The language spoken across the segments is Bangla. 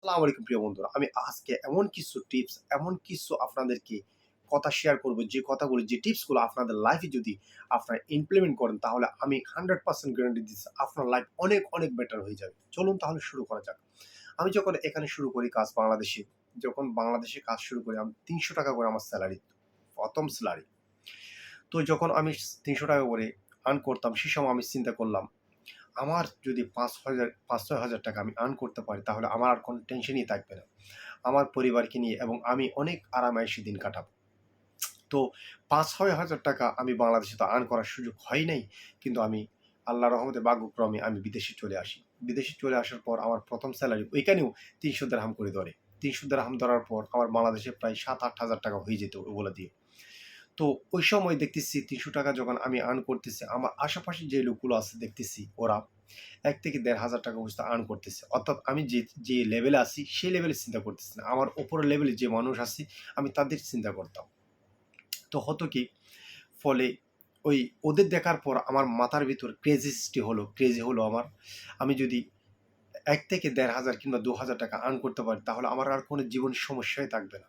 আসসালামু আলাইকুম প্রিয় বন্ধুরা। আমি আজকে এমন কিছু টিপস, এমন কিছু আপনাদেরকে কথা শেয়ার করব, যে কথাগুলো, যে টিপসগুলো আপনাদের লাইফে যদি আপনারা ইমপ্লিমেন্ট করেন, তাহলে আমি 100% গ্যারান্টি দিচ্ছি আপনার লাইফ অনেক, অনেক বেটার হয়ে যাবে। চলুন তাহলে শুরু করা যাক। আমি যখন এখানে শুরু করি কাজ বাংলাদেশে, যখন বাংলাদেশে কাজ শুরু করি, আমি ৳৩০০ করে আমার স্যালারি, ১ম স্যালারি। তো যখন আমি ৳৩০০ করে আর্ন করতাম, সে সময় আমি চিন্তা করলাম আমার যদি ৫-৬ হাজার টাকা আমি আর্ন করতে পারি, তাহলে আমার আর কোনো টেনশনই থাকবে না। আমার পরিবারকে নিয়ে এবং আমি অনেক আরাম-আয়েশে দিন কাটাবো। তো ৫-৬ হাজার টাকা আমি বাংলাদেশে তো আর্ন করার সুযোগ হয় নাই। কিন্তু আমি আল্লাহর রহমতে ভাগ্যক্রমে আমি বিদেশে চলে আসি। বিদেশে চলে আসার পর আমার ১ম স্যালারি ওইখানেও ৳৩০০ করে ধরে। ৳৩০০ ধরার পর আমার বাংলাদেশে প্রায় ৭-৮ হাজার টাকা হয়ে যেত ওগুলা দিয়ে। তো ওই সময় দেখতেছি ৳৩০০ যখন আমি আর্ন করতেছি, আমার আশেপাশে যে লোকগুলো আছে দেখতেছি ওরা ৳১ থেকে ৳১,৫০০ পর্যন্ত আর্ন করতেছে। অর্থাৎ আমি যে লেভেলে আছি সেই লেভেলে চিন্তা করতেছি না। আমার উপরের লেভেলে যে মানুষ আছে আমি তাদের চিন্তা করতাম। তো হতো কি, ফলে ওই ওদের দেখার পর আমার মাথার ভিতর ক্রেজি হলো আমার। আমি যদি ৳১ থেকে ৳১,৫০০ কিংবা ৳২,০০০ আর্ন করতে পারি, তাহলে আমার আর কোনো জীবন সমস্যাই থাকবে না।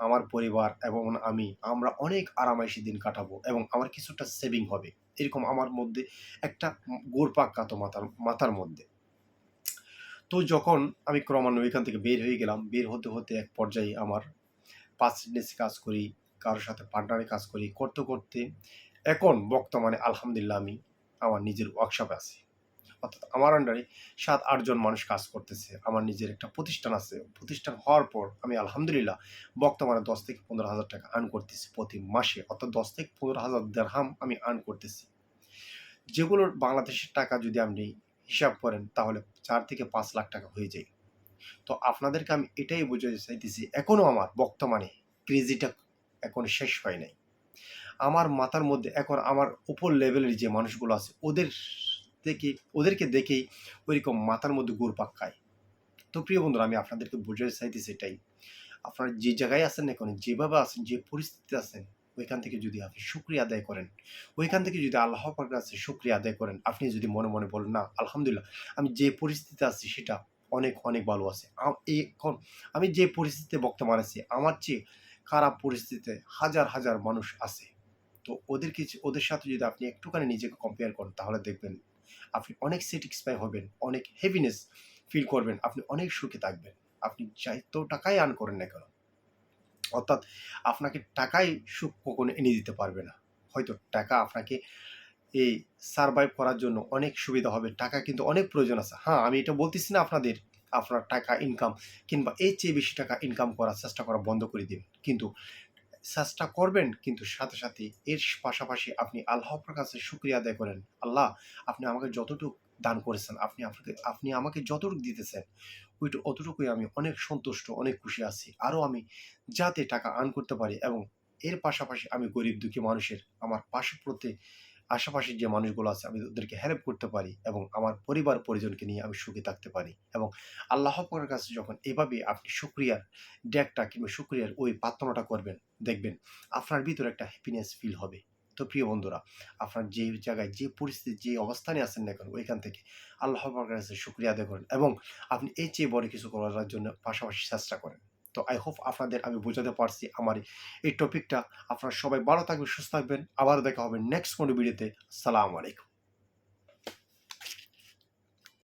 আমার পরিবার এবং আমরা অনেক আরাম-আয়েশে দিন কাটাবো এবং আমার কিছুটা সেভিং হবে। এরকম আমার মধ্যে একটা ঘুরপাক খাতো মাথার মধ্যে। তো যখন আমি ক্রমান্বয়ে এখান থেকে বের হয়ে গেলাম, বের হতে, হতে এক পর্যায়ে আমার পার্সোনালিটি কাজ করি, কারো সাথে পার্টনারে কাজ করি। করতে, করতে এখন বর্তমানে আলহামদুলিল্লাহ আমি আমার নিজের ওয়ার্কশপে আছি। অর্থাৎ আমার আন্ডারে ৭-৮ জন মানুষ কাজ করতেছে। আমার নিজের একটা প্রতিষ্ঠান আছে। প্রতিষ্ঠান হওয়ার পর আমি আলহামদুলিল্লাহ বর্তমানে ১০ থেকে ১৫,০০০ টাকা আর্ন করতেছি প্রতি মাসে। অর্থাৎ ১০ থেকে ১৫,০০০ দিরহাম আমি আর্ন করতেছি। যেগুলোর বাংলাদেশের টাকা যদি আপনি হিসাব করেন, তাহলে ৪ থেকে ৫ লাখ টাকা হয়ে যায়। তো আপনাদেরকে আমি এটাই বোঝাতে চাইতেছি, এখনো আমার বর্তমানে ক্রেজিটা এখনো শেষ হয় নাই। আমার মাথার মধ্যে এখন আমার উপর লেভেলের যে মানুষগুলো আছে থেকে ওদেরকে দেখেই ঐরকম মাথার মধ্যে ঘুরপাক খায়। তো প্রিয় বন্ধুরা, আমি আপনাদেরকে বোঝাতে চাইতেছি এটাই। আপনারা যে জায়গায় আছেন না কেন, যেভাবে আছেন, যে পরিস্থিতিতে আছেন, ওইখান থেকে যদি আপনি শুকরিয়া আদায় করেন, ওইখান থেকে যদি আল্লাহ পাকের কাছে শুকরিয়া আদায় করেন, আপনি যদি মনে, মনে বলেন, "না, আলহামদুলিল্লাহ, আমি যে পরিস্থিতিতে আছি সেটা অনেক, অনেক ভালো আছে। এখন আমি যে পরিস্থিতিতে বর্তমানে আছি, আমার চেয়ে খারাপ পরিস্থিতিতে হাজার, হাজার মানুষ আছে।" তো ওদের সাথে যদি আপনি একটুখানি নিজেকে কম্পেয়ার করেন, তাহলে দেখবেন আপনি অনেক স্যাটিসফাই হবেন, অনেক হ্যাপিনেস ফিল করবেন, আপনি অনেক সুখে থাকবেন। আপনি যত টাকাই আর্ন করেন না কেন, অর্থাৎ আপনাকে টাকাই সুখ কখনো এনে দিতে পারবে না। হয়তো টাকা আপনাকে এই সারভাইভ করার জন্য অনেক সুবিধা হবে। টাকা কিন্তু অনেক প্রয়োজন আছে। হ্যাঁ, আমি এটা বলতেছি না আপনার টাকা ইনকাম কিংবা এর চেয়ে বেশি টাকা ইনকাম করার চেষ্টা করা বন্ধ করে দিন। কিন্তু চেষ্টা করবেন, কিন্তু সাথে, সাথে এর পাশাপাশি আপনি আল্লাহর কাছে শুকরিয়া আদায় করেন। আল্লাহ, আপনি আমাকে যতটুক দান করেছেন, আপনি আমাকে যতটুক দিতেছেন, অতটুকুই আমি অনেক সন্তুষ্ট, অনেক খুশি আছি। আরো আমি যাতে টাকা আর্ন করতে পারি এবং এর পাশাপাশি আমি গরিব দুঃখী মানুষের, আমার আশেপাশের যে মানুষগুলো আছে, আমি ওদেরকে হেল্প করতে পারি এবং আমার পরিবার-পরিজনকে নিয়ে আমি সুখে থাকতে পারি। এবং আল্লাহ পাকের কাছে যখন এভাবে আপনি শুকরিয়ার ডেকটা কিংবা শুকরিয়ার ওই প্রার্থনাটা করবেন, দেখবেন আপনার ভিতরে একটা হ্যাপিনেস ফিল হবে। তো প্রিয় বন্ধুরা, আপনার যে জায়গায়, যে পরিস্থিতি, যে অবস্থানে আছেন না কেন, ওইখান থেকে আল্লাহ পাকের কাছে শুকরিয়া আদায় করেন এবং আপনি এর চেয়ে বড় কিছু করার জন্য পাশাপাশি চেষ্টা করেন। তো আই হোপ আপনাদের আমি বোঝাতে পারছি আমার এই টপিকটা। আপনারা সবাই ভালো থাকবেন, সুস্থ থাকবেন। আবারও দেখা হবে নেক্সট কোনো ভিডিওতে। আসসালামু আলাইকুম।